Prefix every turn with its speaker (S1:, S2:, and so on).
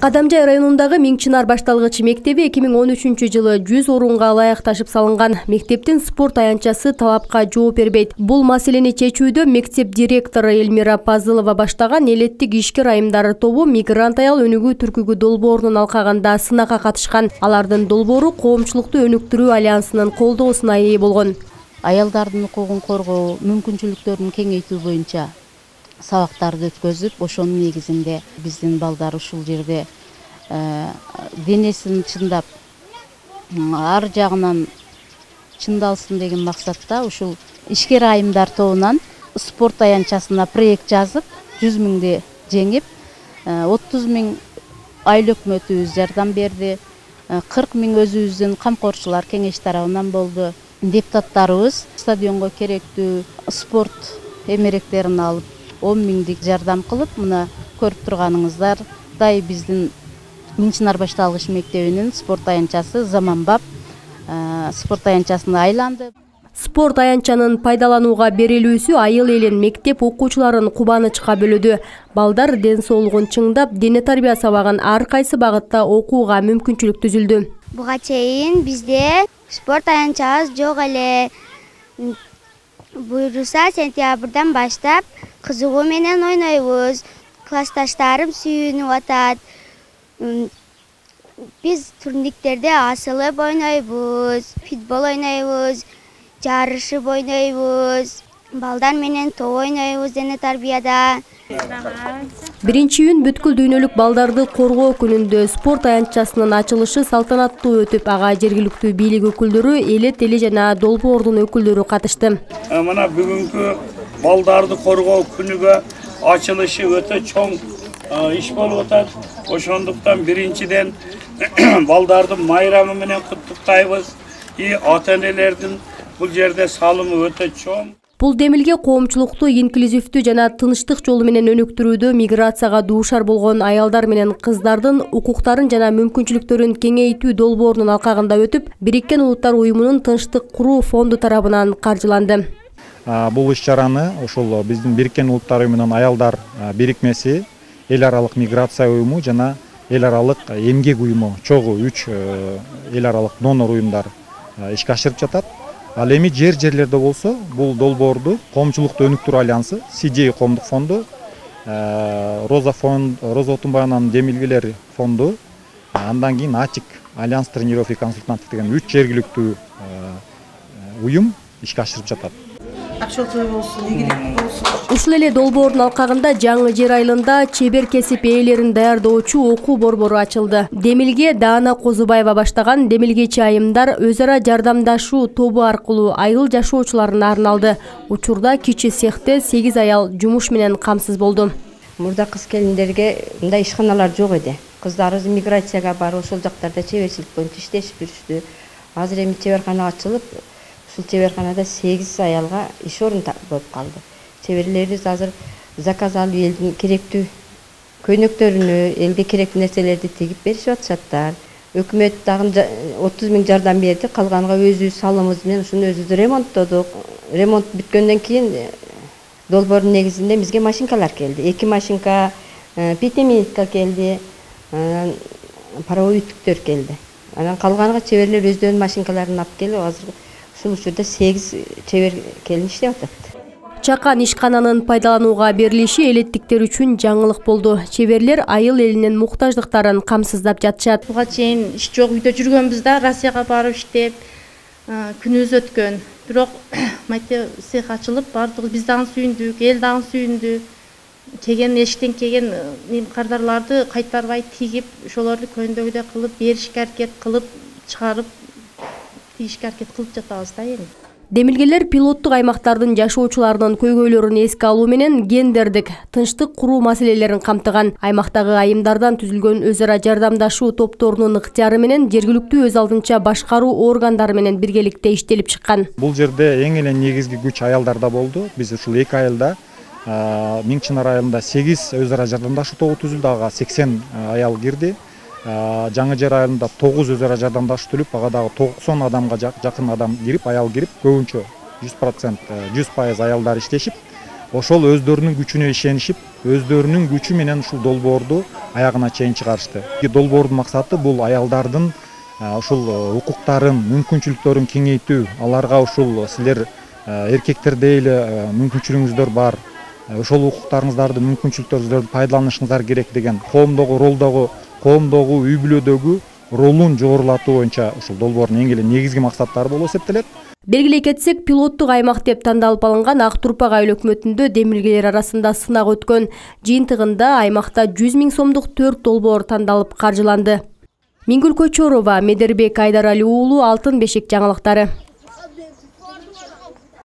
S1: Кадамжай районундагы Миң Чынар башталгыч мектеби 2013-жылы 100 орунга ылайыкташып салынган. Мектептин спорт аянтчасы талапка жооп бербейт. Бул маселени чечүүдө мектеп директору Эльмира Пазылова баштаган элеттик ишкер айымдары тобу мигрант аял өнүгүү түркүгү долбоорунун алкагында сынакка катышкан. Алардын долбоору коомчулукту өнүктүрүү альянсынын колдоосуна ээ болгон.
S2: Аялдардын укугун коргоо, мүмкүнчүлүктөрүн кеңейтүү боюнча сабактарды өткөзүп, ошонун негизинде биздин балдар ушул жерде денесин чындап, ар жагынан чындалсын деген максатта ушул ишкер айымдар тобунан спорт аянтчасына проект жазып, 100 миңди жеңип, 30 миң айыл өкмөтүбүз жардам берди, 40 миң өзүбүздүн камкорчулар кеңеш тарабынан болду. Депутаттарыбыз стадионго керектүү спорт эмеректерин алып 10 миңдик жардам кылып, мына көрүп турганыңыздардай биздин Миң Чынар башталгыч мектебинин спорт аянтчасы заманбап спорт аянтчасына айланды.
S1: Спорт аянтчанын пайдаланууга берилүүсү айыл элин мектеп окуучуларын кубанычка бөлөдү. Балдар ден соолугун чыңдап, дене тарбия сабагын ар кайсы багытта окууга мүмкүнчүлүк түзүлдү.
S3: Буга чейин бизде спорт аянтчабыз жок эле. Буйруса сентябрдан баштап кызыгуу менен ойнойбуз. Классташтарым сүйүнүп атат. Биз турниктерде асылып ойнойбуз, футбол ойнойбуз, жарышып ойнойбуз, балдар менен топ ойнойбуз дене тарбияда.
S1: Биринчи июнь бүткүл дүйнөлүк балдарды коргоо күнүндө спорт аянтчасынын ачылышы салтанаттуу өтүп, ага жергиликтүү бийлик өкүлдөрү, элет эли жана долбоордун өкүлдөрү катышты.
S4: Мына бүгүнкү балдарды коргоо күнүгө ачылышы өтө чоң иш болуп атат. Ошондуктан биринчиден балдардын майрамы менен куттуктайбыз. Ата-энелердин бул жерде салымы өтө чоң.
S1: Бул демилге коомчулукту инклюзивдүү жана тынчтык жолу менен өнүктүрүүдө миграцияга дуушар болгон аялдар менен кыздардын укуктарын жана мүмкүнчүлүктөрүн кеңейтүү долбоорунун алкагында өтүп, Бириккен Улуттар Уюмунун Тынчтык куруу фонду тарабынан каржыланды.
S5: Бул иш-чараны ошол биздин Бириккен Улуттар Уюмунун аялдар бирикмеси, эл аралык миграция уюму жана эл аралык эмгек уюму, чогуу 3 эл аралык донор уюмдар ишке ашырып жатат. Ал эми жерлерде болсо, бул долбоорду коомчулукту өнүктүрүү альянсы, CJ коомдук фонду, Роза Отунбаеванын демилгелер фонду, андан кийин АЧИК, Альянс тренеров и консультантов деген 3 жергиликтүү уюм ишке ашырып жатат.
S1: Ушул эле долбоордун алкагында Жаңы Жер айылында чебер кесип ээлерин даярдоочу окуу борбору ачылды. Демилге Даана Козубаева баштаган демилгечи айымдар өз ара жардамдашуу тобу аркылуу айыл жашоочуларына арналды. Учурда кичи цехте 8 аял жумуш менен камсыз болду.
S6: Мурда кыз келиндерге мындай ишканалар жок эди. Кыздарыбыз миграцияга барып, ошол жактарда чеберчилик боюнча иштешип жүрүштү. Азыр эми чеберкана ачылып, ушул чеберканада 8 аялга иш орун болуп калды. Чеберлерибиз азыр заказ алып элдин керектүү көйнөктөрүнү, элге керектүү нерселерди тигип беришип атышаттар. Өкмөт дагы 30 миң жардам берди. Калганга өзүбүз салымыбыз менен ушуну өзүбүз ремонттодук. Ремонт бүткөндөн кийин долбоордун негизинде бизге машинкалар келди. 2 машинка, питеминитка келди, паровой үтүктөр келди. Анан калганга чеберлер өздөрүнүн машинкаларын алып келип, азыр ушул учурда 8 чебер келин иштеп атат.
S1: Чакан ишкананын пайдаланууга берилиши элеттиктер үчүн жаңылык болду. Чеберлер айыл элинин муктаждыктарын камсыздап жатышат.
S7: Буга чейин иш жок үйдө жүргөнбүз да, Россияга барып иштеп, күнүбүз өткөн. Бирок майте цех ачылып, бардыгы биз дагы сүйүндүк, эл дагы сүйүндү. Кеген эштен кеген кардарларды кайтарбай тигип, ошолорду көндөгүдө кылып, беришке аракет кылып, чыгарып, тигишке аракет кылып жатабыз да эми.
S1: Демилгелер пилоттук аймактардын жашоочуларынын көйгөйлөрүн эске алуу менен гендердик, тынчтык куруу маселелерин камтыган. Аймактагы айымдардан түзүлгөн өз ара жардамдашуу топторунун ыктыяры менен жергиликтүү өз алдынча башкаруу органдары менен биргеликте иштелип чыккан.
S5: Бул жерде эң эле негизги күч аялдарда болду. Биз ушул 2 айылда Миң Чынар айылында 8 өз ара жардамдашуу тобу түзүлдү, ага 80 аял кирди. Жаңы Жер айылында 9 өз ара жардамдашуу түзүлүп, ага дагы 90 адамга жакын адам кирип, аял кирип, көбүнчө 100% аялдар иштешип, ошол өздөрүнүн күчүнө ишенишип, өздөрүнүн күчү менен ушул долбоорду аягына чейин чыгарышты. Долбоордун максаты бул аялдардын ушул укуктарын, мүмкүнчүлүктөрүн кеңейтүү, аларга ушул силер эркектердей эле мүмкүнчүлүгүңүздөр бар, ошол укуктарыңыздарды, мүмкүнчүлүктөрүңүздөрдү пайдаланышыңыздар керек деген коомдогу, үй бүлөдөгү ролун жогорулатуу боюнча ушул долбоордун эң эле негизги максаттары болуп эсептелет.
S1: Белгилей кетсек, пилоттук аймак деп тандалып алынган Ак Турпак айыл өкмөтүндө демилгелер арасында сынак өткөн. Жыйынтыгында аймакта 100 000 сомдук 4 долбоор тандалып каржыланды. Мингүл Көчөрова, Медербек Айдарали уулу, Алтын бешик жаңылыктары.